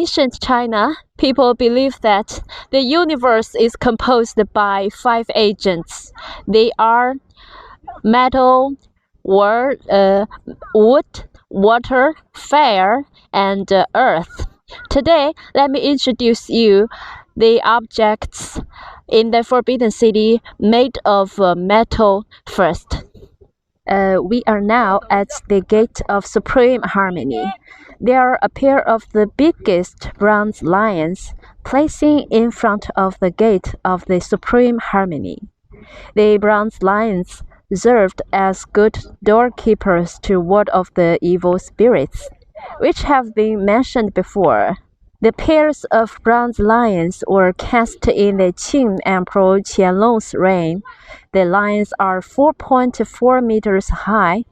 ancient China, people believed that the universe is composed by 5 agents. They are metal, wood, water, fire, and earth. Today, let me introduce you the objects in the Forbidden City made of metal first. We are now at the Gate of Supreme Harmony. There are a pair of the biggest bronze lions placing in front of the Gate of the Supreme Harmony. The bronze lions served as good doorkeepers to ward off the evil spirits, which have been mentioned before. The pairs of bronze lions were cast in the Qing Emperor Qianlong's reign. The lions are 4.4 meters high,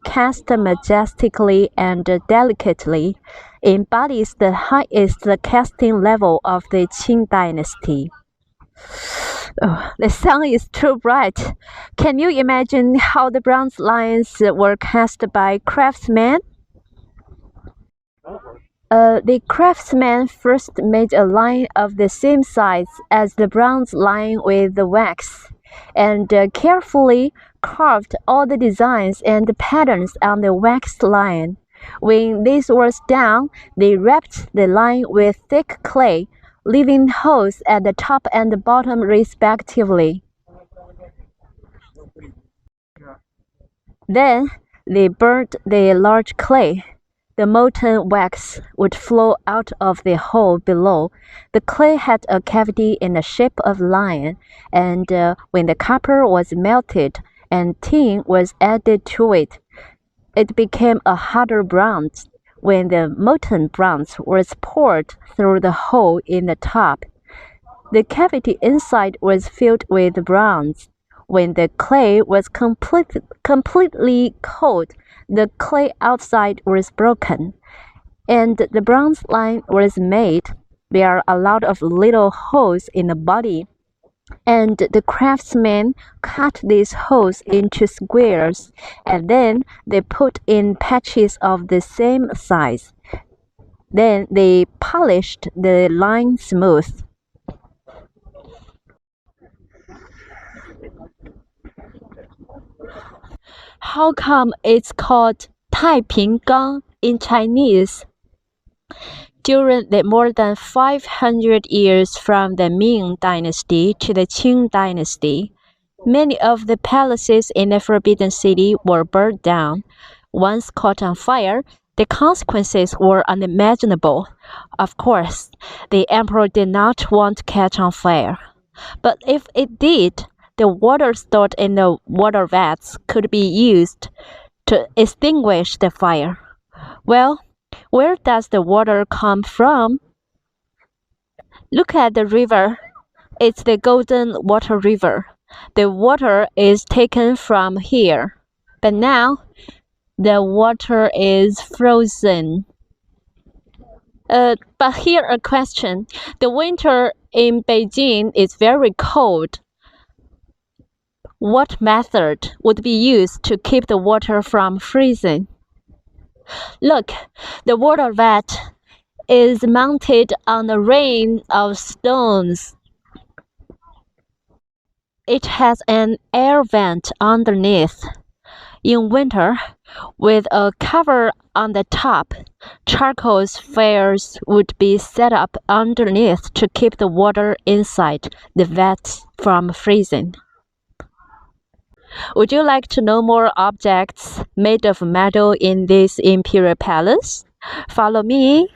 cast majestically and delicately, embodies the highest casting level of the Qing dynasty. Oh, the sun is too bright. Can you imagine how the bronze lions were cast by craftsmen? The craftsman first made a lion of the same size as the bronze lion with the wax, and carefully carved all the designs and patterns on the waxed lion. When this was done, they wrapped the lion with thick clay, leaving holes at the top and the bottom respectively. Then they burned the large clay. The molten wax would flow out of the hole below. The clay had a cavity in the shape of a lion, and when the copper was melted and tin was added to it, it became a harder bronze. When the molten bronze was poured through the hole in the top, the cavity inside was filled with bronze. When the clay was completely cold, the clay outside was broken, and the bronze lion was made. There are a lot of little holes in the body, and the craftsmen cut these holes into squares, and then they put in patches of the same size. Then they polished the line smooth. How come it's called 太平缸 in Chinese? During the more than 500 years from the Ming Dynasty to the Qing Dynasty, many of the palaces in the Forbidden City were burned down. Once caught on fire, the consequences were unimaginable. Of course, the emperor did not want to catch on fire. But if it did, the water stored in the water vats could be used to extinguish the fire. Well, where does the water come from? Look at the river. It's the Golden Water River. The water is taken from here. But now, the water is frozen. But here a question. The winter in Beijing is very cold. What method would be used to keep the water from freezing? Look, the water vat is mounted on a ring of stones. It has an air vent underneath. In winter, with a cover on the top, charcoal fires would be set up underneath to keep the water inside the vat from freezing. Would you like to know more objects made of metal in this imperial palace? Follow me.